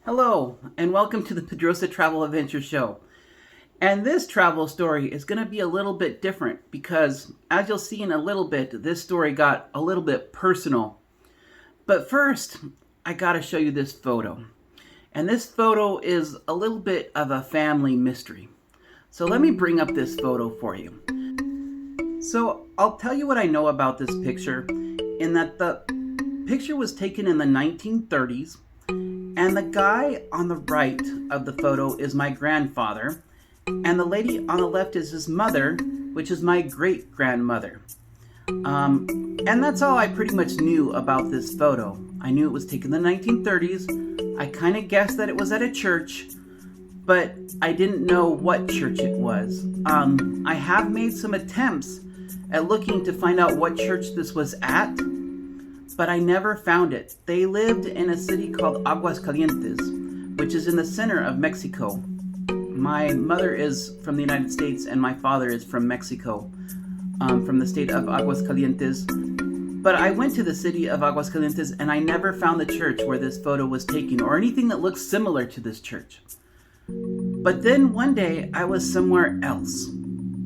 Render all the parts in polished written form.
Hello, and welcome to the Pedrozatravel Adventure Show. And this travel story is going to be a little bit different because, as you'll see in a little bit, this story got a little bit personal. But first, I got to show you this photo. And this photo is a little bit of a family mystery. So let me bring up this photo for you. So I'll tell you what I know about this picture, in that the picture was taken in the 1930s. And the guy on the right of the photo is my grandfather, and the lady on the left is his mother, which is my great-grandmother. And that's all I pretty much knew about this photo. I knew it was taken in the 1930s. I kind of guessed that it was at a church, but I didn't know what church it was. I have made some attempts at looking to find out what church this was at, but I never found it. They lived in a city called Aguascalientes, which is in the center of Mexico. My mother is from the United States and my father is from Mexico, from the state of Aguascalientes. But I went to the city of Aguascalientes and I never found the church where this photo was taken or anything that looks similar to this church. But then one day I was somewhere else.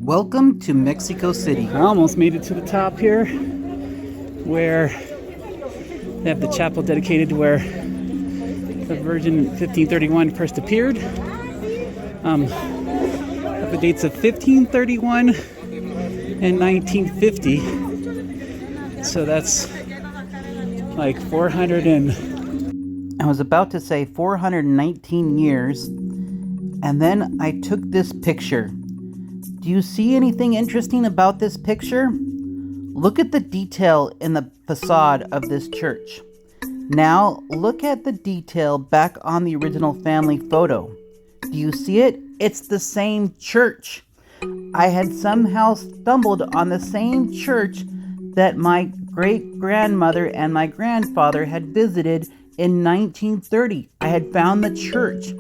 Welcome to Mexico City. I almost made it to the top here, where they have the chapel dedicated to where the Virgin in 1531 first appeared. Have the dates of 1531 and 1950. So that's like 400 and... I was about to say 419 years, and then I took this picture. Do you see anything interesting about this picture? Look at the detail in the facade of this church. Now, look at the detail back on the original family photo. Do you see it? It's the same church. I had somehow stumbled on the same church that my great-grandmother and my grandfather had visited in 1930. I had found the church.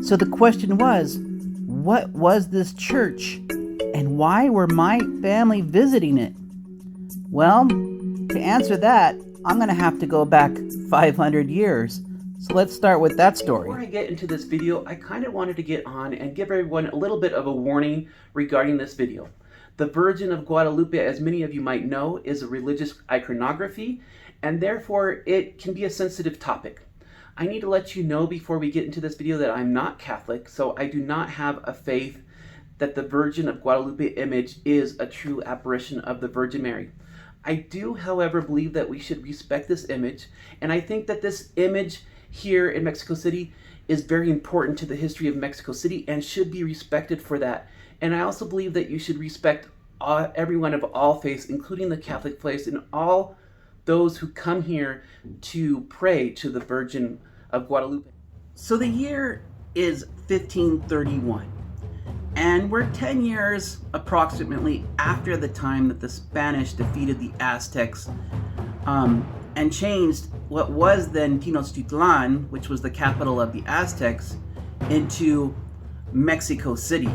So the question was, what was this church? And why were my family visiting it? Well, to answer that, I'm going to have to go back 500 years. So let's start with that story. Before I get into this video, I kind of wanted to get on and give everyone a little bit of a warning regarding this video. The Virgin of Guadalupe, as many of you might know, is a religious iconography, and therefore it can be a sensitive topic. I need to let you know before we get into this video that I'm not Catholic, so I do not have a faith that the Virgin of Guadalupe image is a true apparition of the Virgin Mary. I do, however, believe that we should respect this image, and I think that this image here in Mexico City is very important to the history of Mexico City and should be respected for that. And I also believe that you should respect everyone of all faiths, including the Catholic faith, and all those who come here to pray to the Virgin of Guadalupe. So the year is 1531. And we're 10 years approximately after the time that the Spanish defeated the Aztecs and changed what was then Tenochtitlan, which was the capital of the Aztecs, into Mexico City,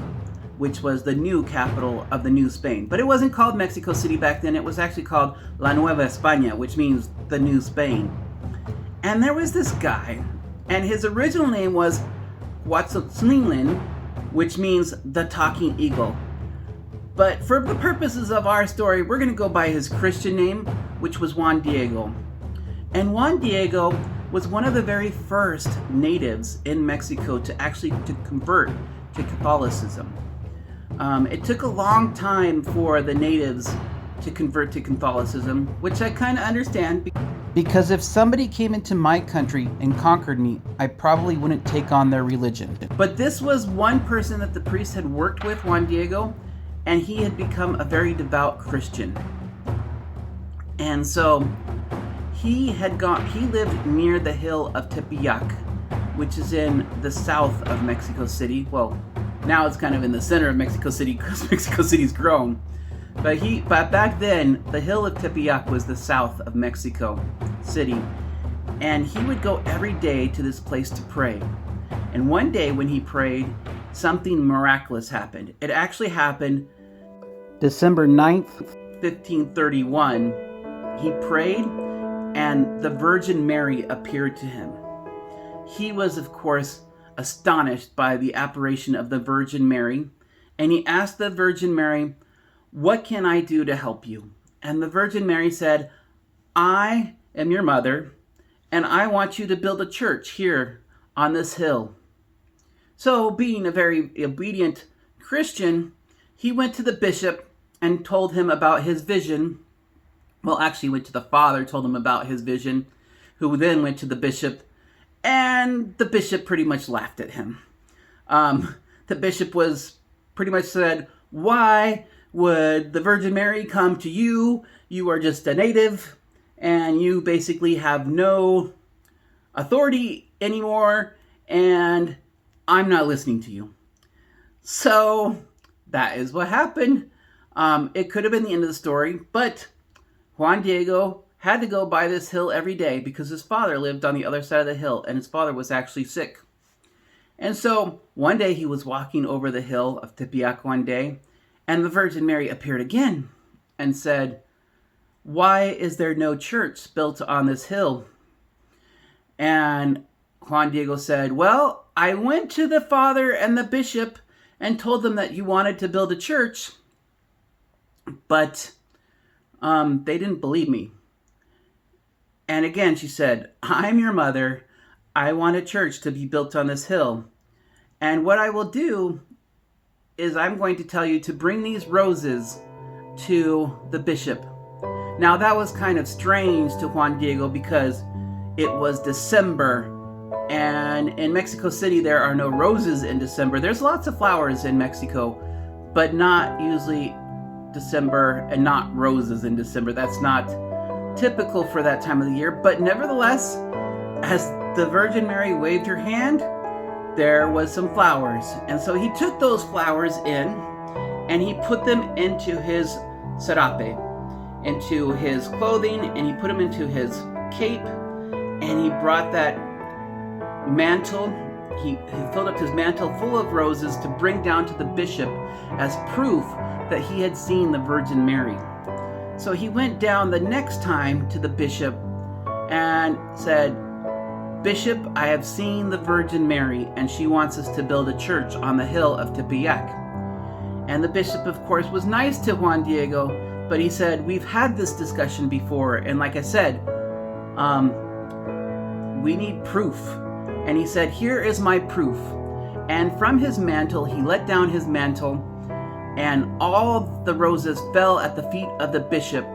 which was the new capital of the New Spain. But it wasn't called Mexico City back then. It was actually called La Nueva España, which means the New Spain. And there was this guy, and his original name was Huatzotzintlin, which means the talking eagle. But for the purposes of our story, we're going to go by his Christian name, which was Juan Diego. And Juan Diego was one of the very first natives in Mexico to convert to Catholicism. It took a long time for the natives to convert to Catholicism, which I kind of understand, because if somebody came into my country and conquered me, I probably wouldn't take on their religion. But this was one person that the priest had worked with, Juan Diego, and he had become a very devout Christian. And so he lived near the hill of Tepeyac, which is in the south of Mexico City. Well, now it's kind of in the center of Mexico City because Mexico City's grown. But back then, the hill of Tepeyac was the south of Mexico City. And he would go every day to this place to pray. And one day when he prayed, something miraculous happened. It actually happened December 9th, 1531. He prayed, and the Virgin Mary appeared to him. he was, of course, astonished by the apparition of the Virgin Mary, and he asked the Virgin Mary, "What can I do to help you?" And the Virgin Mary said, "I am your mother, and I want you to build a church here on this hill." So, being a very obedient Christian, he went to the bishop and told him about his vision. Well, actually went to the father, told him about his vision, who then went to the bishop, and the bishop pretty much laughed at him. The bishop was pretty much said, "Why would the Virgin Mary come to you? You are just a native, and you basically have no authority anymore, and I'm not listening to you." So that is what happened. It could have been the end of the story, but Juan Diego had to go by this hill every day because his father lived on the other side of the hill, and his father was actually sick. And so one day he was walking over the hill of Tepeyac one day, and the Virgin Mary appeared again and said, "Why is there no church built on this hill?" And Juan Diego said, "Well, I went to the father and the bishop and told them that you wanted to build a church, but they didn't believe me." And again, she said, "I'm your mother. I want a church to be built on this hill. And what I will do is I'm going to tell you to bring these roses to the bishop." Now, that was kind of strange to Juan Diego because it was December, and in Mexico City there are no roses in December. There's lots of flowers in Mexico, but not usually December, and not roses in December. That's not typical for that time of the year. But nevertheless, as the Virgin Mary waved her hand, there was some flowers. And so he took those flowers in and he put them into his serape, into his clothing, and he put them into his cape, and he brought that mantle. He filled up his mantle full of roses to bring down to the bishop as proof that he had seen the Virgin Mary. So he went down the next time to the bishop and said, "Bishop, I have seen the Virgin Mary, and she wants us to build a church on the hill of Tepeyac." And the bishop, of course, was nice to Juan Diego, but he said, "We've had this discussion before, and like I said, we need proof." And he said, "Here is my proof." And from his mantle, he let down his mantle, and all the roses fell at the feet of the bishop.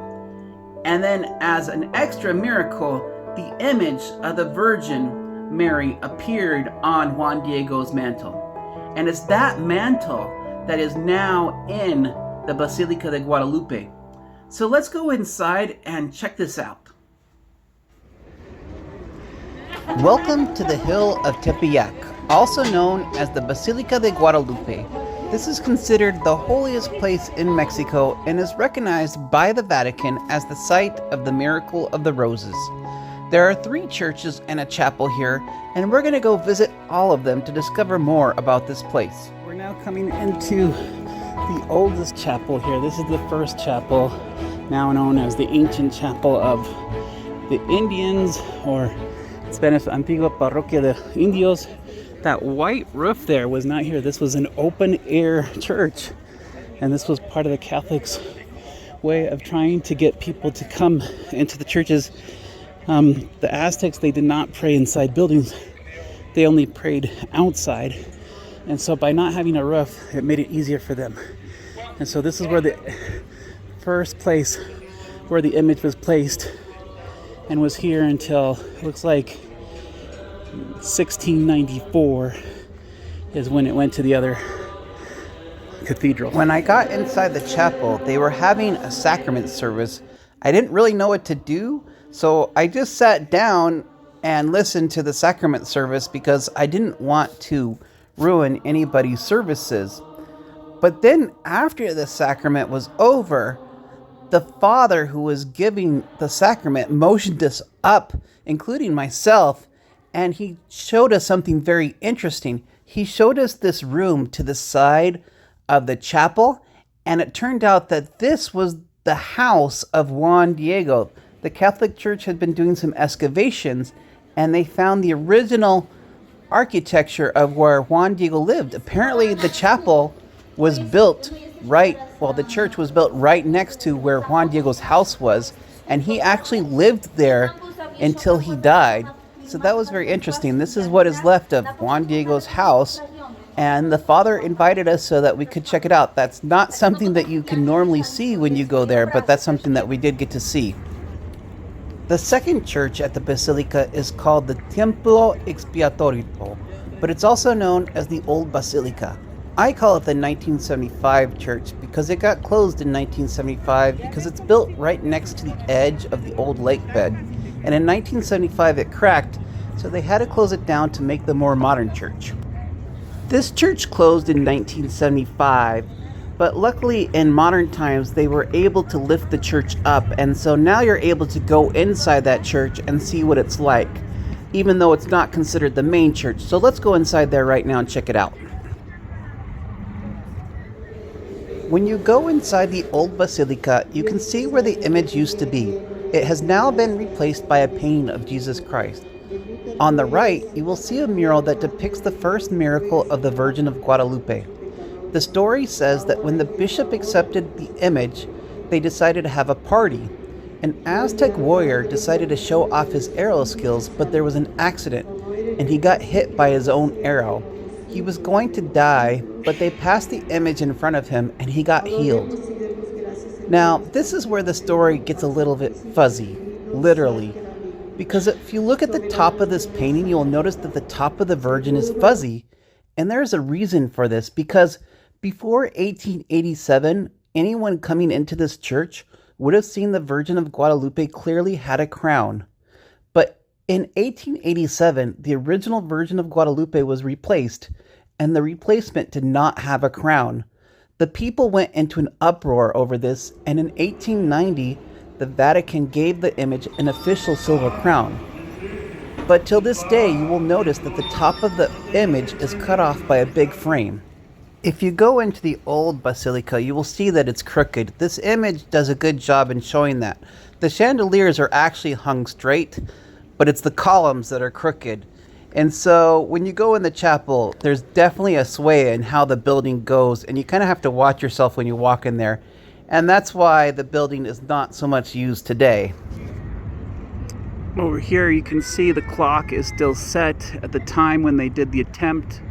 And then, as an extra miracle, the image of the Virgin Mary appeared on Juan Diego's mantle. And it's that mantle that is now in the Basilica de Guadalupe. So let's go inside and check this out. Welcome to the Hill of Tepeyac, also known as the Basilica de Guadalupe. This is considered the holiest place in Mexico and is recognized by the Vatican as the site of the Miracle of the Roses. There are 3 churches and a chapel here, and we're going to go visit all of them to discover more about this place. We're now coming into the oldest chapel here. This is the first chapel, now known as the ancient chapel of the Indians, or Spanish, Antigua Parroquia de Indios. That white roof there was not here. This was an open air church, and this was part of the Catholics' way of trying to get people to come into the churches. The Aztecs, they did not pray inside buildings. They only prayed outside. And so by not having a roof, it made it easier for them. And so this is where the first place where the image was placed, and was here until, it looks like 1694 is when it went to the other cathedral. When I got inside the chapel, they were having a sacrament service. I didn't really know what to do, so I just sat down and listened to the sacrament service because I didn't want to ruin anybody's services. But then after the sacrament was over, the father who was giving the sacrament motioned us up, including myself, and he showed us something very interesting. He showed us this room to the side of the chapel, and it turned out that this was the house of Juan Diego. The Catholic Church had been doing some excavations, and they found the original architecture of where Juan Diego lived. Apparently the chapel was built the church was built right next to where Juan Diego's house was, and he actually lived there until he died. So that was very interesting. This is what is left of Juan Diego's house, and the father invited us so that we could check it out. That's not something that you can normally see when you go there, but that's something that we did get to see. The second church at the Basilica is called the Templo Expiatorio, but it's also known as the Old Basilica. I call it the 1975 church because it got closed in 1975 because it's built right next to the edge of the old lake bed. And in 1975 it cracked, so they had to close it down to make the more modern church. This church closed in 1975, but luckily in modern times they were able to lift the church up, and so now you're able to go inside that church and see what it's like, even though it's not considered the main church. So let's go inside there right now and check it out. When you go inside the old basilica, you can see where the image used to be. It has now been replaced by a painting of Jesus Christ. On the right, you will see a mural that depicts the first miracle of the Virgin of Guadalupe. The story says that when the bishop accepted the image, they decided to have a party. An Aztec warrior decided to show off his arrow skills, but there was an accident, and he got hit by his own arrow. He was going to die, but they passed the image in front of him and he got healed. Now, this is where the story gets a little bit fuzzy, literally, because if you look at the top of this painting, you'll notice that the top of the Virgin is fuzzy, and there's a reason for this, because before 1887, anyone coming into this church would have seen the Virgin of Guadalupe clearly had a crown. But in 1887, the original Virgin of Guadalupe was replaced, and the replacement did not have a crown. The people went into an uproar over this, and in 1890, the Vatican gave the image an official silver crown. But till this day, you will notice that the top of the image is cut off by a big frame. If you go into the old basilica, you will see that it's crooked. This image does a good job in showing that. The chandeliers are actually hung straight, but it's the columns that are crooked. And so when you go in the chapel, there's definitely a sway in how the building goes, and you kind of have to watch yourself when you walk in there. And that's why the building is not so much used today. Over here you can see the clock is still set at the time when they did the attempt.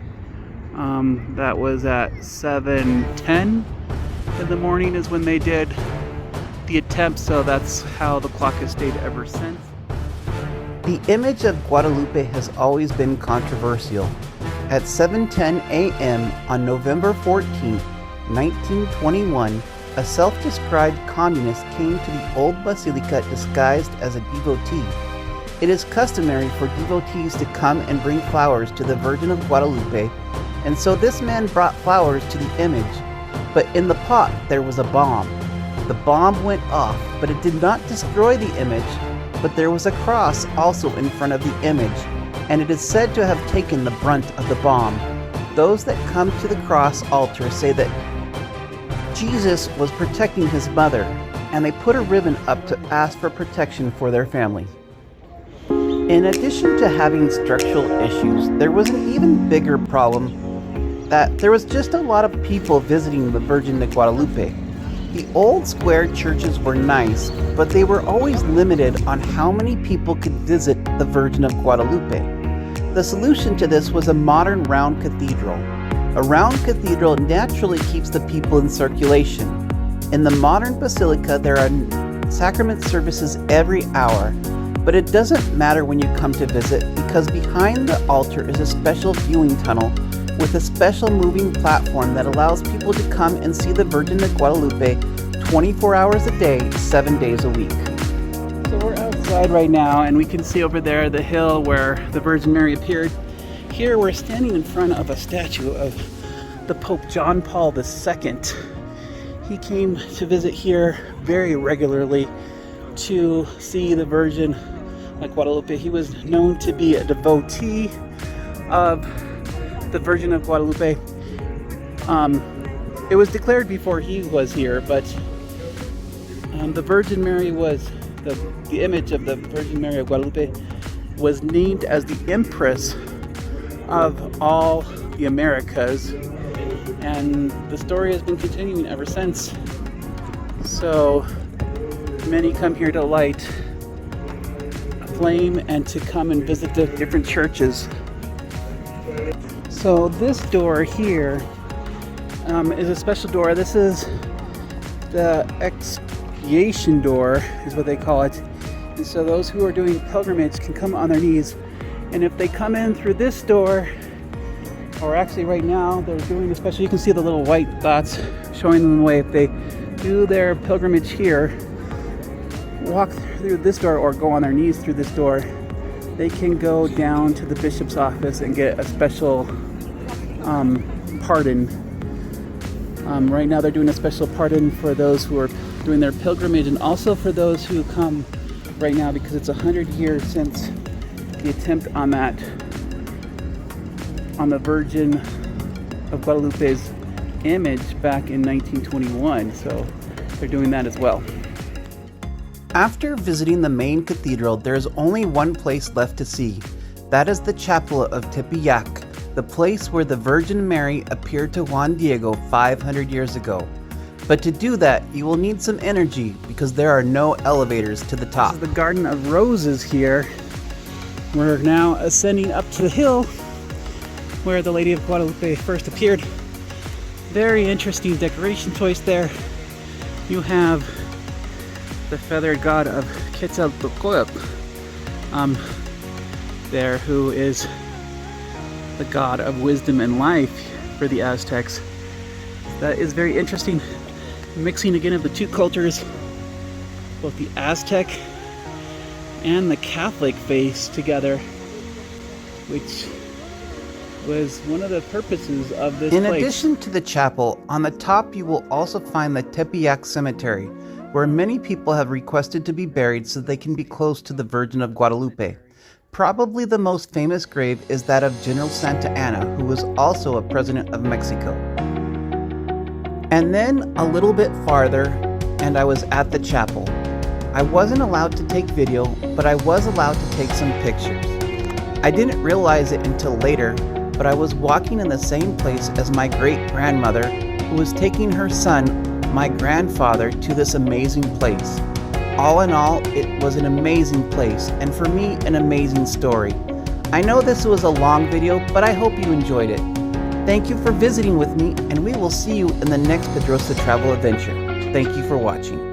That was at 7:10 in the morning is when they did the attempt, so that's how the clock has stayed ever since. The image of Guadalupe has always been controversial. At 7:10 a.m. on November 14, 1921, a self-described communist came to the old basilica disguised as a devotee. It is customary for devotees to come and bring flowers to the Virgin of Guadalupe, and so this man brought flowers to the image. But in the pot there was a bomb. The bomb went off, but it did not destroy the image. But there was a cross also in front of the image, and it is said to have taken the brunt of the bomb. Those that come to the cross altar say that Jesus was protecting his mother, and they put a ribbon up to ask for protection for their family. In addition to having structural issues, there was an even bigger problem that there was just a lot of people visiting the Virgin de Guadalupe. The old square churches were nice, but they were always limited on how many people could visit the Virgin of Guadalupe. The solution to this was a modern round cathedral. A round cathedral naturally keeps the people in circulation. In the modern basilica, there are sacrament services every hour, but it doesn't matter when you come to visit because behind the altar is a special viewing tunnel with a special moving platform that allows people to come and see the Virgin de Guadalupe 24 hours a day, 7 days a week. So we're outside right now, and we can see over there the hill where the Virgin Mary appeared. Here we're standing in front of a statue of the Pope John Paul II. He came to visit here very regularly to see the Virgin of Guadalupe. He was known to be a devotee of the Virgin of Guadalupe. It was declared before he was here, but the Virgin Mary was, the image of the Virgin Mary of Guadalupe was named as the Empress of all the Americas, and the story has been continuing ever since. So many come here to light a flame and to come and visit the different churches. So this door here is a special door. This is the expiation door, is what they call it. And so those who are doing pilgrimage can come on their knees. And if they come in through this door, or actually right now they're doing a special, you can see the little white dots showing them the way. If they do their pilgrimage here, walk through this door or go on their knees through this door, they can go down to the bishop's office and get a special pardon. Right now they're doing a special pardon for those who are doing their pilgrimage, and also for those who come right now because it's 100 years since the attempt on the Virgin of Guadalupe's image back in 1921. So they're doing that as well. After visiting the main cathedral, there is only one place left to see. That is the chapel of Tepeyac, the place where the Virgin Mary appeared to Juan Diego 500 years ago. But to do that, you will need some energy because there are no elevators to the top. This is the Garden of Roses here. We're now ascending up to the hill where the Lady of Guadalupe first appeared. Very interesting decoration choice there. You have the feathered god of Quetzalcoatl there, who is the god of wisdom and life for the Aztecs. That is very interesting. Mixing again of the two cultures, both the Aztec and the Catholic faith together, which was one of the purposes of this place. In addition to the chapel, on the top you will also find the Tepeyac Cemetery, where many people have requested to be buried so they can be close to the Virgin of Guadalupe. Probably the most famous grave is that of General Santa Anna, who was also a president of Mexico. And then a little bit farther, and I was at the chapel. I wasn't allowed to take video, but I was allowed to take some pictures. I didn't realize it until later, but I was walking in the same place as my great-grandmother, who was taking her son, my grandfather, to this amazing place. All in all, it was an amazing place, and for me, an amazing story. I know this was a long video, but I hope you enjoyed it. Thank you for visiting with me, and we will see you in the next Pedroza Travel adventure. Thank you for watching.